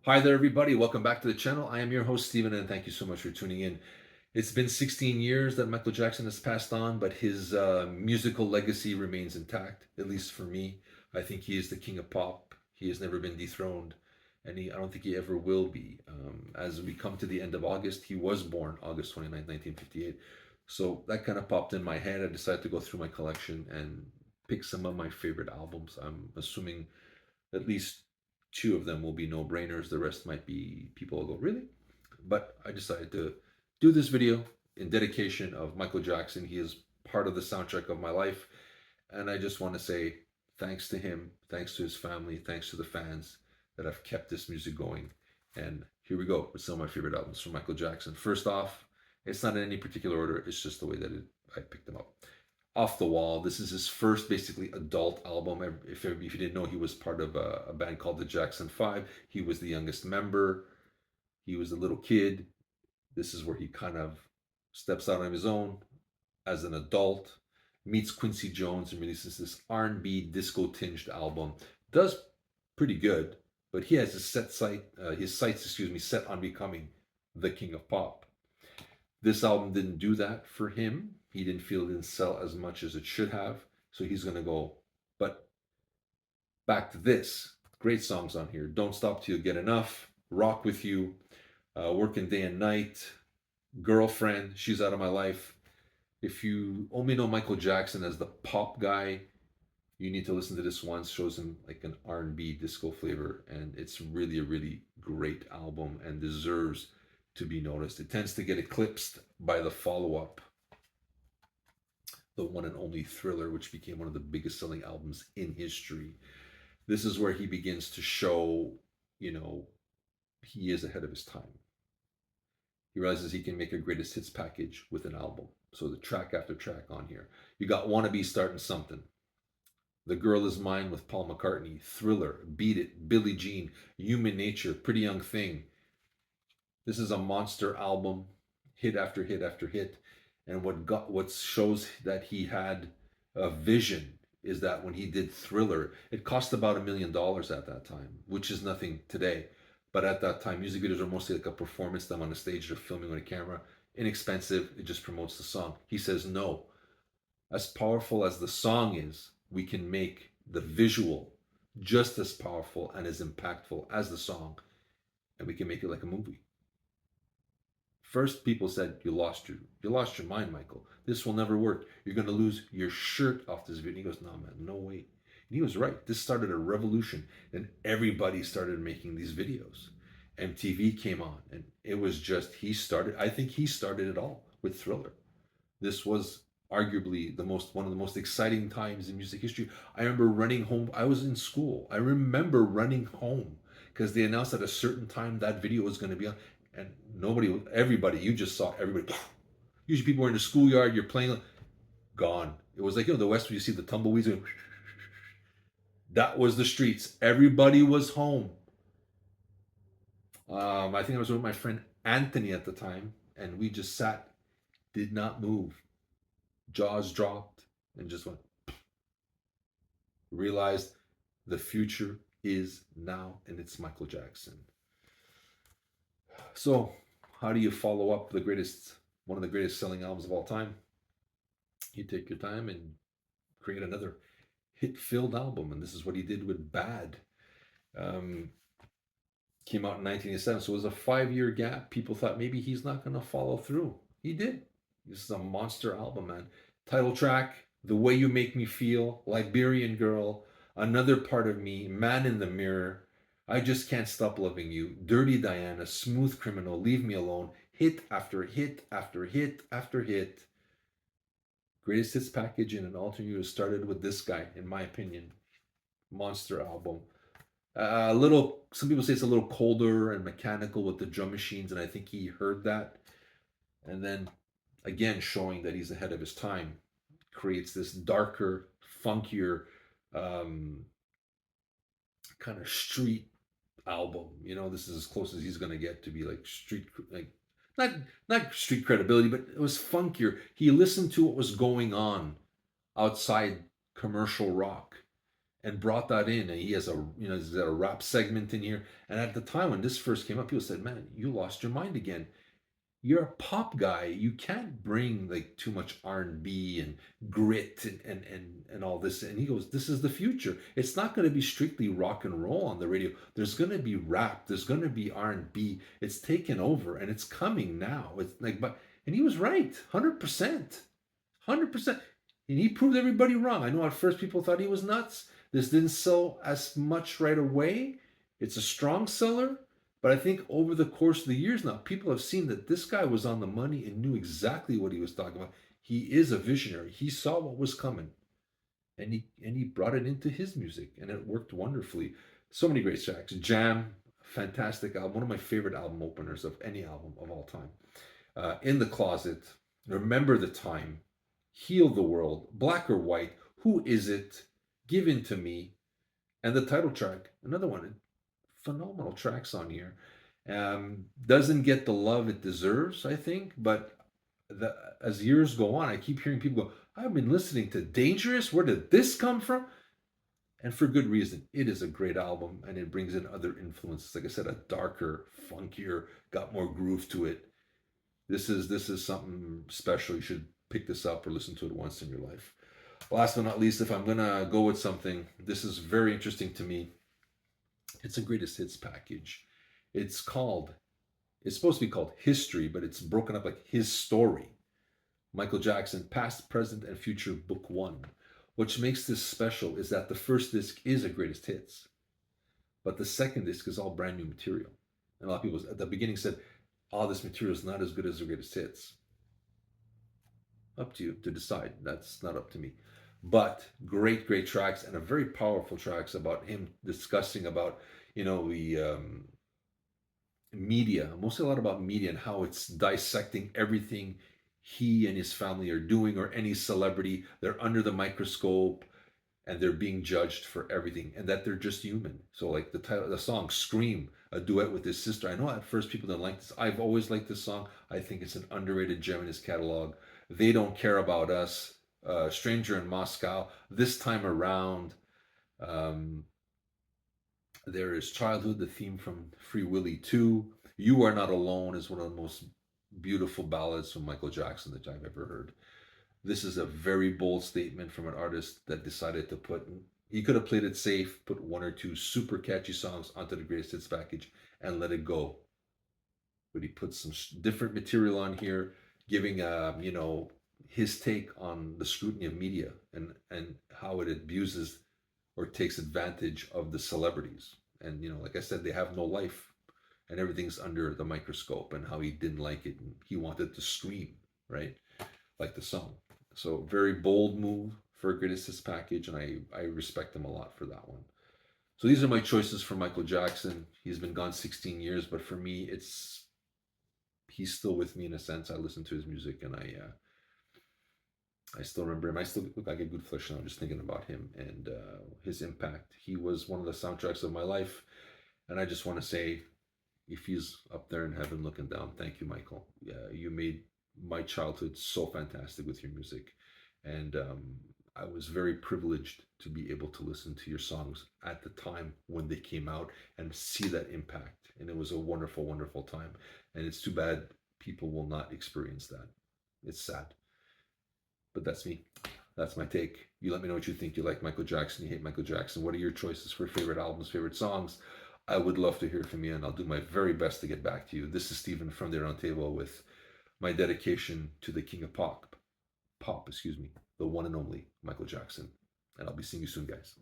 Hi there, everybody. Welcome back to the channel. I am your host, Steven, and thank you so much for tuning in. It's been 16 years that Michael Jackson has passed on, but his musical legacy remains intact, at least for me. I think he is the king of pop. He has never been dethroned, and I don't think he ever will be. As we come to the end of August, he was born August 29th, 1958. So that kind of popped in my head. I decided to go through my collection and pick some of my favorite albums. I'm assuming at least two of them will be no brainers. The rest might be people will go, really? But I decided to do this video in dedication of Michael Jackson. He is part of the soundtrack of my life. And I just want to say thanks to him, thanks to his family, thanks to the fans that have kept this music going. And here we go with some of my favorite albums from Michael Jackson. First off, it's not in any particular order, it's just the way that I picked them up. Off the Wall. This is his first basically adult album. If you didn't know, he was part of a band called the Jackson Five. He was the youngest member. He was a little kid. This is where he kind of steps out on his own as an adult, meets Quincy Jones, and releases this R&B disco tinged album. Does pretty good, but he has his sights, set on becoming the king of pop. This album didn't do that for him. He didn't feel it didn't sell as much as it should have. So he's going to go. But back to this. Great songs on here. Don't Stop Till You Get Enough. Rock With You. Working Day and Night. Girlfriend. She's Out of My Life. If you only know Michael Jackson as the pop guy, you need to listen to this one. Shows him like an R&B disco flavor. And it's really a really great album and deserves to be noticed. It tends to get eclipsed by the follow-up, the one and only Thriller, which became one of the biggest selling albums in history. This is where he begins to show, he is ahead of his time. He realizes he can make a greatest hits package with an album. So the track after track on here. You got Wanna Be Starting Something. The Girl Is Mine with Paul McCartney. Thriller. Beat It. Billie Jean. Human Nature. Pretty Young Thing. This is a monster album, hit after hit after hit. And what shows that he had a vision is that when he did Thriller, it cost about $1 million at that time, which is nothing today. But at that time, music videos are mostly like a performance done on a stage or filming with a camera. Inexpensive, it just promotes the song. He says, no, as powerful as the song is, we can make the visual just as powerful and as impactful as the song, and we can make it like a movie. First, people said you lost your mind, Michael. This will never work. You're gonna lose your shirt off this video. He goes, no, man, no way. And he was right. This started a revolution, and everybody started making these videos. MTV came on, and it was just he started. I think he started it all with Thriller. This was arguably one of the most exciting times in music history. I remember running home. I was in school. I remember running home because they announced at a certain time that video was going to be on, and everybody, you just saw everybody. Usually people were in the schoolyard, you're playing, gone. It was like, the West, where you see the tumbleweeds. That was the streets. Everybody was home. I think I was with my friend Anthony at the time, and we just sat, did not move, jaws dropped, and just went. Realized the future is now, and it's Michael Jackson. So, how do you follow up one of the greatest selling albums of all time? You take your time and create another hit-filled album, and this is what he did with Bad. Came out in 1987, so it was a 5-year gap. People thought maybe he's not going to follow through. He did. This is a monster album, man. Title track, The Way You Make Me Feel, Liberian Girl, Another Part of Me, Man in the Mirror, I Just Can't Stop Loving You, Dirty Diana, Smooth Criminal, Leave Me Alone, hit after hit after hit after hit. Greatest hits package in an alternate universe started with this guy, in my opinion. Monster album. Some people say it's a little colder and mechanical with the drum machines, and I think he heard that. And then, again, showing that he's ahead of his time, creates this darker, funkier, kind of street album. This is as close as he's gonna get to be like street, like not street credibility, but it was funkier. He listened to what was going on outside commercial rock, and brought that in. And he has a, he's got a rap segment in here. And at the time when this first came up, people said, "Man, you lost your mind again. You're a pop guy. You can't bring like too much R&B and grit and all this." And he goes, "This is the future. It's not going to be strictly rock and roll on the radio. There's going to be rap. There's going to be R&B. It's taken over and it's coming now." It's like, but and he was right, 100%, 100%. And he proved everybody wrong. I know at first people thought he was nuts. This didn't sell as much right away. It's a strong seller, but I think over the course of the years now, people have seen that this guy was on the money and knew exactly what he was talking about. He is a visionary. He saw what was coming, and he brought it into his music, and it worked wonderfully. So many great tracks. Jam, fantastic album. One of my favorite album openers of any album of all time. In the Closet, Remember the Time, Heal the World, Black or White, Who Is It, Give In to Me, and the title track, another one. Phenomenal tracks on here. Doesn't get the love it deserves, I think, but as years go on, I keep hearing people go, "I've been listening to Dangerous. Where did this come from?" And for good reason. It is a great album, and it brings in other influences. Like I said, a darker, funkier, got more groove to it. This is something special. You should pick this up or listen to it once in your life. Last but not least, if I'm gonna go with something, this is very interesting to me. It's a greatest hits package. It's called, it's supposed to be called History, but it's broken up like His Story. Michael Jackson, Past, Present, and Future, Book One. What makes this special is that the first disc is a greatest hits, but the second disc is all brand new material. And a lot of people at the beginning said, "Oh, this material is not as good as the greatest hits." Up to you to decide. That's not up to me. But great, great tracks and a very powerful tracks about him discussing about, the media, mostly a lot about media and how it's dissecting everything he and his family are doing, or any celebrity. They're under the microscope and they're being judged for everything, and that they're just human. So like the title, the song "Scream," a duet with his sister. I know at first people didn't like this. I've always liked this song. I think it's an underrated gem in his catalog. "They Don't Care About Us," "Stranger in Moscow," "This Time Around." Um, there is "Childhood," the theme from Free Willy 2. "You Are Not Alone" is one of the most beautiful ballads from Michael Jackson that I've ever heard. This is a very bold statement from an artist that decided to put, he could have played it safe, put one or two super catchy songs onto the greatest hits package and let it go. But he put some different material on here, giving, his take on the scrutiny of media and how it abuses or takes advantage of the celebrities. And, like I said, they have no life and everything's under the microscope, and how he didn't like it. And he wanted to scream, right? Like the song. So very bold move for a greatest hits package, and I respect him a lot for that one. So these are my choices for Michael Jackson. He's been gone 16 years, but for me, he's still with me in a sense. I listen to his music, and I still remember him. I still look like a good flesh now just thinking about him and his impact. He was one of the soundtracks of my life, and I just want to say, if he's up there in heaven looking down, thank you, Michael. Yeah, you made my childhood so fantastic with your music, and I was very privileged to be able to listen to your songs at the time when they came out and see that impact. And it was a wonderful, wonderful time. And it's too bad people will not experience that. It's sad. But that's me. That's my take. You let me know what you think. You like Michael Jackson, you hate Michael Jackson. What are your choices for favorite albums, favorite songs? I would love to hear from you, and I'll do my very best to get back to you. This is Stephen from the Aroundtable with my dedication to the king of pop, the one and only Michael Jackson. And I'll be seeing you soon, guys.